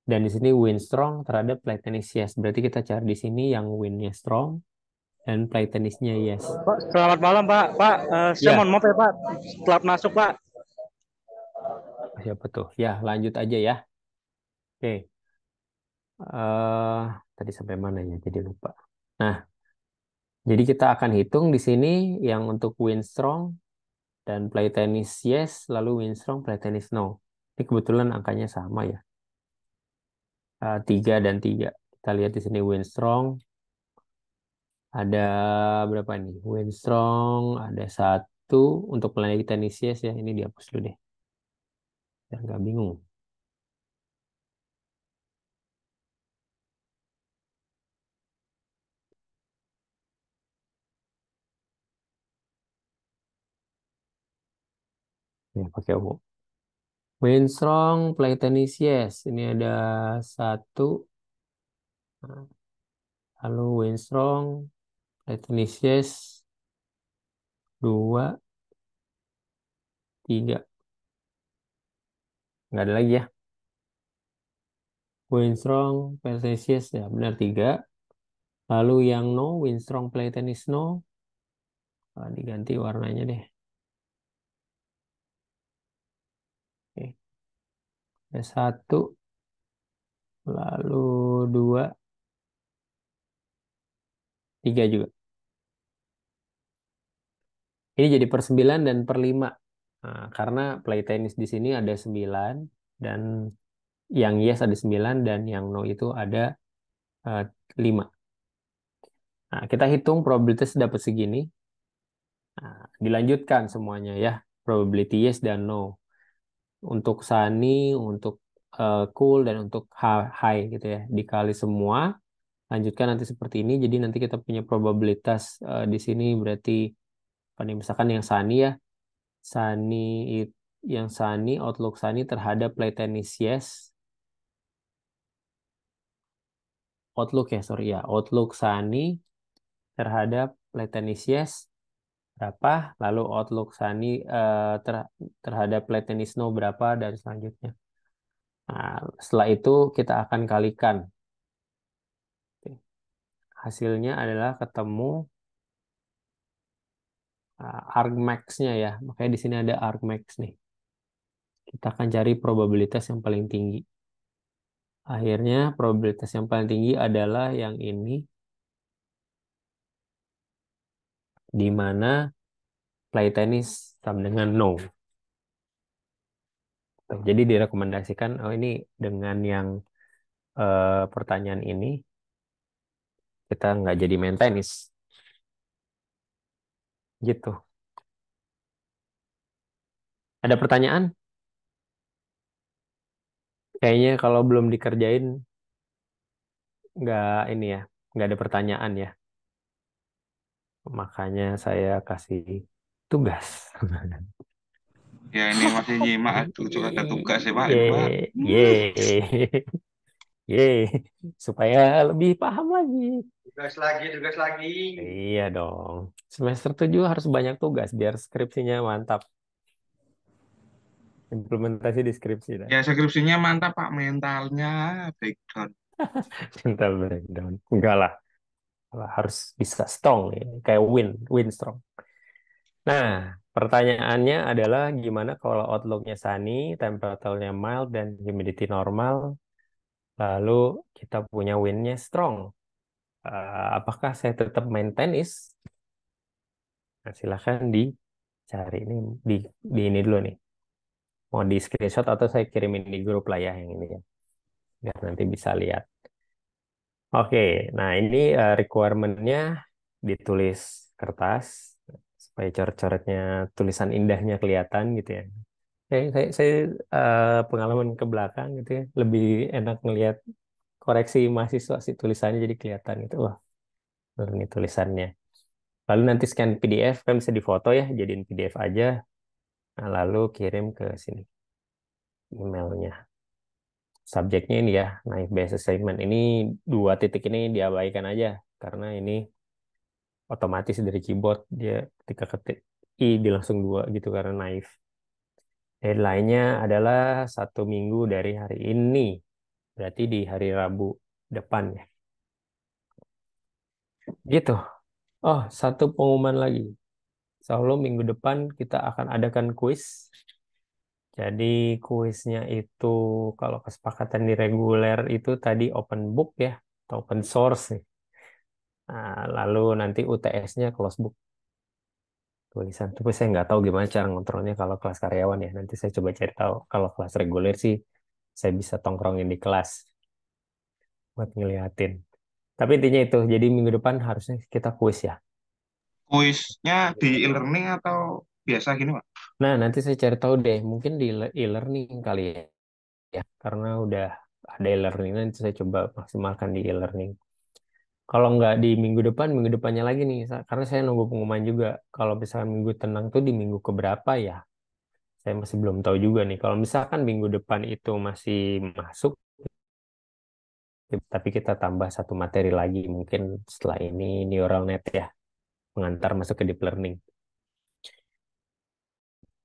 Dan di sini wind strong terhadap play tennis yes. Berarti kita cari di sini yang windnya strong dan play tenisnya yes.
Pak, selamat malam Pak. Pak, saya mohon
Ya,
maaf ya Pak, telat masuk Pak.
siapa tuh? Ya, lanjut aja ya. Oke. eh Tadi sampai mana ya? Jadi lupa. Nah, jadi kita akan hitung di sini yang untuk wind strong dan play tennis yes, lalu wind strong, play tennis no. Ini kebetulan angkanya sama ya. 3 dan 3. Kita lihat di sini wind strong. Ada berapa nih? Wind strong ada 1 untuk play tennis yes ya. Ini dihapus dulu deh. Biar nggak bingung. Ya, pakai U. Wind strong, play tennis yes. Ini ada 1. Lalu wind strong, play tennis yes. 2, 3. Nggak ada lagi ya. Wind strong, play tennis yes. Ya, benar 3. Lalu yang no, wind strong, play tennis no. Diganti warnanya deh. Oke. Ada 1. Lalu 2, 3 juga. Ini jadi per 9 dan per 5. Nah, karena play tennis di sini ada 9 dan yang yes ada 9 dan yang no itu ada 5. Nah, kita hitung probabilitas dapat segini. Nah, dilanjutkan semuanya ya. Probability yes dan no. Untuk sunny, untuk cool, dan untuk high gitu ya. Dikali semua. Lanjutkan nanti seperti ini. Jadi nanti kita punya probabilitas di sini berarti apa nih? Misalkan yang sunny ya. Sunny yang sunny, outlook sunny terhadap play tennis yes. Outlook ya, sorry ya. Outlook sunny terhadap play tennis yes berapa, lalu outlook sunny terhadap play tennis no berapa, dan selanjutnya. Nah, setelah itu kita akan kalikan. Oke. Hasilnya adalah ketemu argmax-nya ya. Makanya di sini ada argmax nih. Kita akan cari probabilitas yang paling tinggi. Akhirnya probabilitas yang paling tinggi adalah yang ini, di mana play tennis sama dengan no. Tuh, jadi direkomendasikan, oh ini dengan yang pertanyaan ini kita nggak jadi main tenis. Gitu. Ada pertanyaan? Kayaknya kalau belum dikerjain nggak ini ya, nggak ada pertanyaan ya. Makanya saya kasih tugas.
Ya ini masih nyimak, aduh juga ada tugas ya Pak
Ye,
ini Pak.
ye, ye, supaya lebih paham lagi.
Tugas lagi, tugas lagi.
Iya dong. Semester 7 harus banyak tugas biar skripsinya mantap. Implementasi di skripsi dah.
Ya skripsinya mantap Pak, mentalnya breakdown.
Mental breakdown. Enggak lah. Lah, harus bisa strong ya. Kayak win strong. Nah, pertanyaannya adalah gimana kalau outlook-nya sunny, temperature-nya mild, dan humidity normal, lalu kita punya wind-nya strong. Apakah saya tetap main tenis? Nah, silahkan dicari di ini dulu nih. Mau di screenshot atau saya kirimin di grup lah ya yang ini ya. Biar nanti bisa lihat. Oke, nah ini requirement-nya ditulis kertas supaya coret-coretnya tulisan indahnya kelihatan gitu ya. Saya pengalaman ke belakang gitu ya, lebih enak ngelihat koreksi mahasiswa sih tulisannya jadi kelihatan gitu. Wah, bener nih tulisannya. Lalu nanti scan PDF kan bisa difoto ya, jadiin PDF aja. Nah, lalu kirim ke sini emailnya. Subjeknya ini ya, naik base assignment. Ini dua titik ini diabaikan aja karena ini otomatis dari keyboard dia ketika ketik I dia langsung dua gitu karena naif. Deadline-nya adalah 1 minggu dari hari ini, berarti di hari Rabu depan ya. Gitu. Oh, satu pengumuman lagi. Selalu minggu depan kita akan adakan kuis. Jadi kuisnya itu kalau kesepakatan di reguler itu tadi open book ya, atau open source nih. Nah, lalu nanti UTS-nya close book tulisan. Tapi saya nggak tahu gimana cara ngontrolnya kalau kelas karyawan ya. Nanti saya coba cari tahu. Kalau kelas reguler sih saya bisa tongkrongin di kelas buat ngeliatin. Tapi intinya itu. Jadi minggu depan harusnya kita kuis ya.
Kuisnya di e-learning atau biasa gini Pak?
Nah, nanti saya cari tahu deh. Mungkin di e-learning kali ya. Ya, karena udah ada e-learning nanti saya coba maksimalkan di e-learning. Kalau nggak di minggu depan, minggu depannya lagi nih. Karena saya nunggu pengumuman juga. Kalau misalkan minggu tenang tuh di minggu keberapa ya? Saya masih belum tahu juga nih. Kalau misalkan minggu depan itu masih masuk, tapi kita tambah satu materi lagi. Mungkin setelah ini neural net ya, pengantar masuk ke deep learning.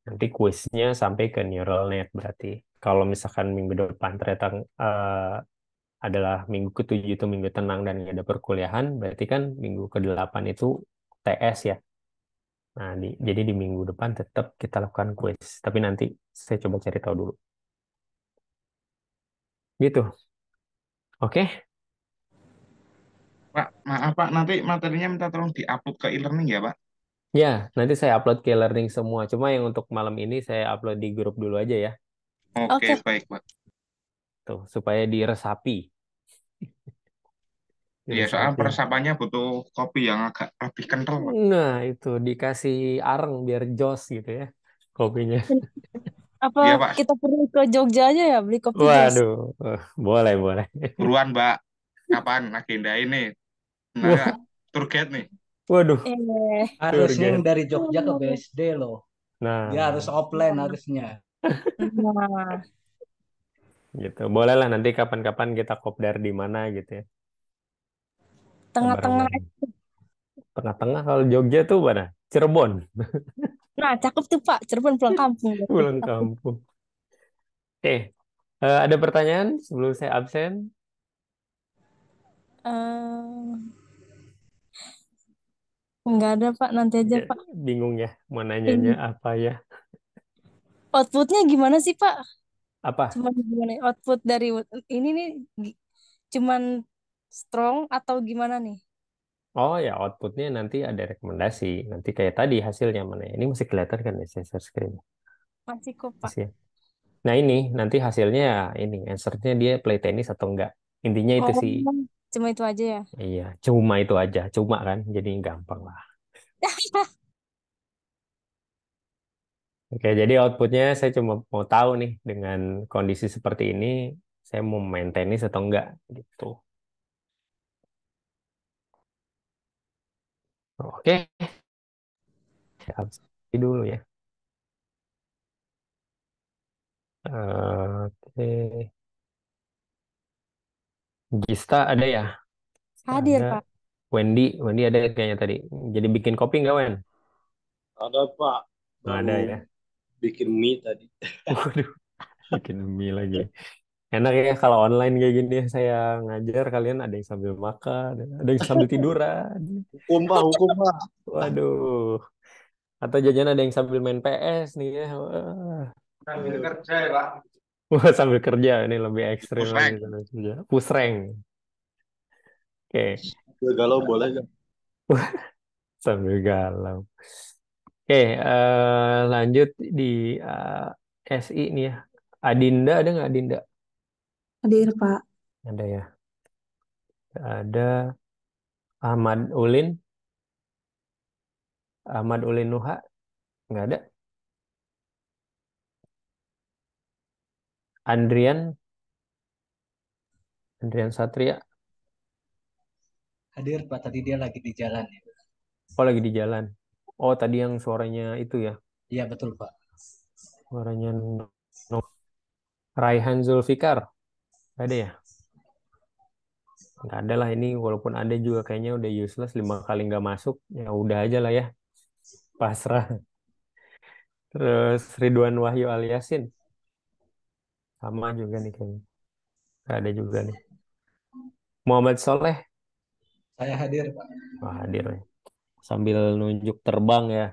Nanti kuisnya sampai ke neural net berarti. Kalau misalkan minggu depan ternyata adalah minggu ke-7 itu minggu tenang dan nggak ada perkuliahan, berarti kan minggu ke-8 itu TS ya. Nah, jadi di minggu depan tetap kita lakukan kuis. Tapi nanti saya coba cari tahu dulu. Gitu. Oke?
Pak, maaf Pak, nanti materinya minta tolong di-upload ke e-learning ya Pak.
Ya, nanti saya upload ke learning semua. Cuma yang untuk malam ini saya upload di grup dulu aja ya.
Oke,
Oke,
baik Pak.
Tuh, supaya diresapi.
Iya, soal
Diresapi.
peresapannya butuh kopi yang agak lebih kental Pak.
Nah, itu dikasih areng biar jos gitu ya kopinya.
apa
Iya Pak,
kita perlu ke Jogja aja ya beli kopi jos?
Waduh, boleh, boleh.
buruan Mbak. Kapan agenda ini? Nggak,
Wah,
tour guide nih.
waduh, tour
Harusnya yang
guide.
dari Jogja ke BSD loh. Dia harus
Nah,
offline harusnya.
Nah,
gitu. Boleh lah nanti kapan-kapan kita kopdar di mana gitu ya. Kita
tengah-tengah.
bareng-bareng. Tengah-tengah kalau Jogja tuh mana? Cirebon,
Nah, cakep tuh Pak. Cirebon pulang kampung berarti.
pulang kampung. Ada pertanyaan sebelum saya absen?
Eh, nggak ada Pak, nanti aja
Ya,
Pak.
bingung ya, mau nanyanya
Ini
apa ya?
outputnya gimana sih Pak?
Apa?
Cuman gimana ya, output dari ini nih cuman strong atau gimana nih?
Oh ya, outputnya nanti ada rekomendasi. Nanti kayak tadi hasilnya mana ya? Ini masih kelihatan kan ya share screen?
Masih kok Pak.
Masih ya? Nah ini nanti hasilnya ya ini answernya dia play tenis atau enggak. Intinya itu
Oh,
sih.
cuma itu aja ya.
Iya, cuma itu aja. Cuma kan, jadi gampang lah. Oke, jadi outputnya saya cuma mau tahu nih dengan kondisi seperti ini, saya mau main tenis atau enggak gitu. Oke, siap dulu ya. Oke, Gista ada ya?
Hadir,
Ada.
Pak.
Wendy ada kayaknya tadi. Jadi bikin kopi nggak, Wen?
Ada Pak,
Nggak ada
baru
ya.
bikin mie tadi.
Waduh, bikin mie lagi. Enak ya kalau online kayak gini ya, saya ngajar kalian ada yang sambil makan, ada yang sambil tiduran.
Hukum Pak.
Waduh. Atau jajan ada yang sambil main PS nih ya. Wah,
Sambil kerja ya, Pak.
Wah, sambil kerja ini lebih ekstrim
Push
lagi
rank.
sambil kerja. Push rank. Oke,
Galau boleh nggak?
sambil galau. Oke, lanjut di SI nih ya. Adinda ada nggak Adinda?
Hadir, Pak.
Ada ya. Ada Ahmad Ulin. Ahmad Ulin Nuha. Nggak ada. Andrian. Andrian Satria.
Hadir Pak, tadi dia lagi di jalan ya.
Oh, lagi di jalan. Oh, tadi yang suaranya itu ya.
Iya betul Pak.
Suaranya Raihan Zulfikar. Nggak ada ya? Nggak ada lah ini. Walaupun ada juga kayaknya udah useless. 5 kali nggak masuk. Ya udah aja lah ya. Pasrah. Terus Ridwan Wahyu Aliasin. Sama juga nih kayaknya. Nggak ada juga nih. Muhammad Soleh.
Saya hadir Pak.
Wah, hadir nih. Sambil nunjuk terbang ya.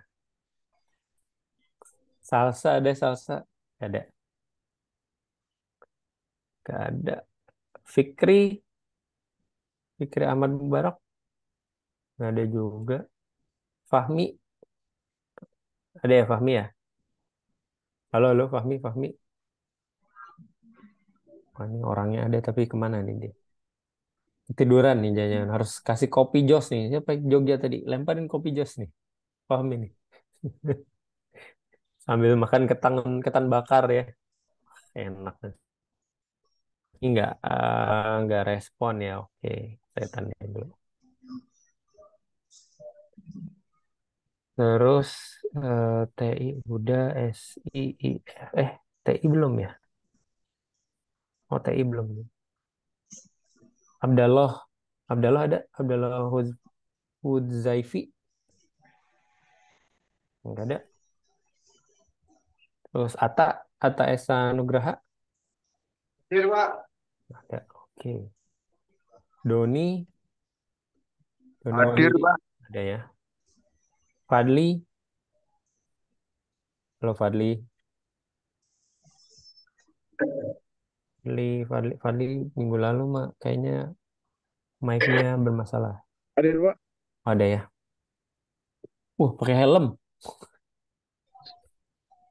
Salsa ada salsa. Nggak ada. Nggak ada. Fikri. Fikri Ahmad Mubarak. Nggak ada juga. Fahmi. Ada ya Fahmi ya? Halo, halo Fahmi, Fahmi. Wah, ini orangnya ada tapi kemana nih dia? Tiduran nih jangan harus kasih kopi jos nih. Siapa yang Jogja tadi? Lemparin kopi jos nih. Fahmi nih. Sambil makan ketan bakar ya. Enak. Ini nggak respon ya. Oke, saya tanya dulu. Terus TI udah SI TI belum ya? Oh TI belum. Abdallah ada Abdallah Hudzaifi nggak ada. Terus Atta Esa Nugraha
Hadir, Pak.
ada. Oke. Doni
Hadir,
Wahyu
Pak.
ada ya. Fadli, halo Fadli. Fadli minggu lalu mah kayaknya mic-nya bermasalah.
Hadir Pak.
Ada ya. Pakai helm.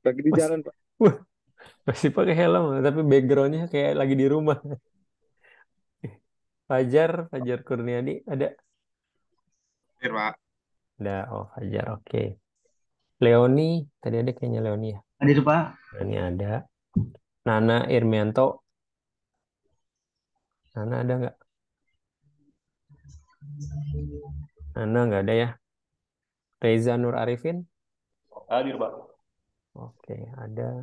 Lagi di
Mas-
jalan Pak.
Masih pakai helm, tapi backgroundnya kayak lagi di rumah. Fajar Kurniadi ada.
Hadir, Pak.
Ada, oh Fajar, oke. Leoni, tadi ada kayaknya Leoni ya.
Hadir Pak.
Leoni ada. Nana Irmianto. Nana ada nggak? Nana nggak ada ya. Reza Nur Arifin.
Hadir Pak.
Oke, ada.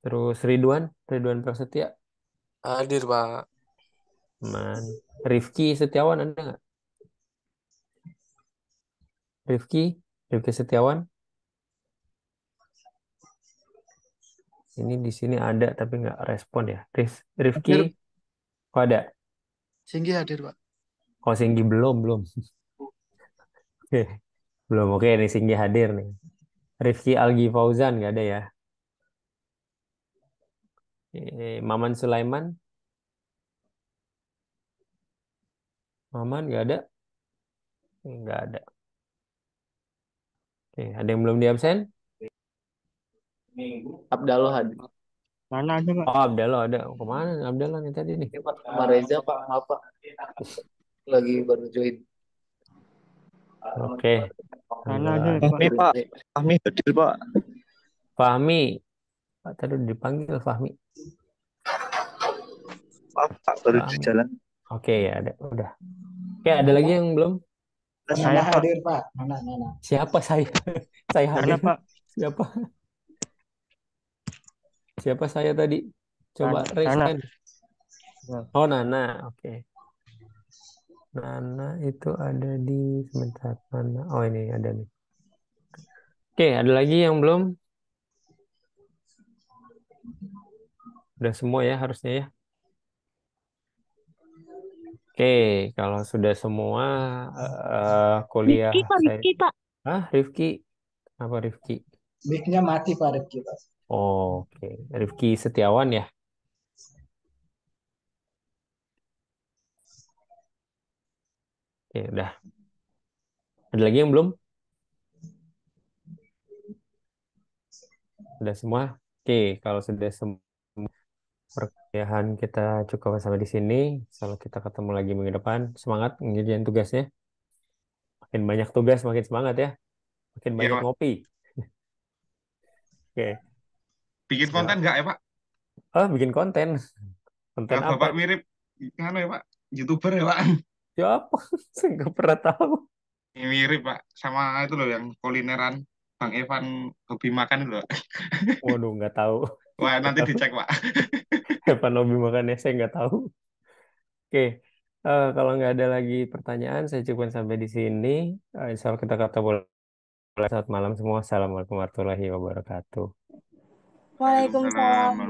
Terus Ridwan Prasetya.
Hadir, Pak.
Rifki Setiawan ada nggak? Rifki Setiawan. Ini di sini ada tapi nggak respon ya. Rifki, kok ada?
Singgi hadir, Pak.
Oh Singgi belum. Oke, belum. Oke, ini Singgi hadir nih. Rifki Algi Fauzan nggak ada ya. Maman Sulaiman. Maman nggak ada. Nggak ada. Oke, ada yang belum di absen?
Abdallah hadir.
Mana aja Pak?
Oh, Abdallah ada. Kemana Abdallah nih tadi nih?
Pak, sama Reza, Pak. Maaf, Pak. Lagi baru join.
Oke.
Mana aja Pak?
Fahmi Pak. Fahmi hadir Pak.
Fahmi. Pak tadi udah dipanggil Fahmi.
Maaf Pak, baru di
Fahmi.
jalan.
Oke ya, ada. Udah. Oke, ada lagi yang belum?
Saya,
Nana
Pak.
hadir, Pak. Nana.
Siapa saya? Saya
Saya,
hadir.
Pak.
Siapa? Siapa saya tadi? Coba raise
Nana.
hand. Oh, Nana. Oke. Nana itu ada di sebentar mana? Oh, ini ada nih. Oke, ada lagi yang belum? Udah semua ya harusnya ya. Oke, kalau sudah semua kuliah
Rifki, Pak.
saya.
Rifki, Pak.
Rifki? Apa Rifki?
Mic-nya mati, Pak Rifki, Pak.
Oke, Rifki Setiawan ya. Oke, udah. Ada lagi yang belum? Sudah semua? Oke, kalau sudah semua perkuliahan kita cukup sampai di sini. Kalau kita ketemu lagi minggu depan, semangat ngerjain tugasnya. Makin banyak tugas, makin semangat ya. Makin
Iya,
banyak
Pak.
ngopi. Oke.
Bikin konten nggak ya, Pak?
Bikin konten. Konten
Nah,
apa?
Bapak mirip kan ya, Pak? YouTuber ya, Pak?
Siapa? Saya nggak pernah tahu.
Ini mirip, Pak. Sama itu loh yang kulineran Bang Evan hobi makan itu loh.
Waduh, nggak tahu.
Wah, nanti
Nggak tahu.
dicek, Pak.
Kapan hobi makannya, saya nggak tahu. Oke. Kalau nggak ada lagi pertanyaan, saya cukup sampai di sini. Insya Allah kita ketemu lagi. Selamat malam semua. Assalamualaikum warahmatullahi wabarakatuh.
Waalaikumsalam.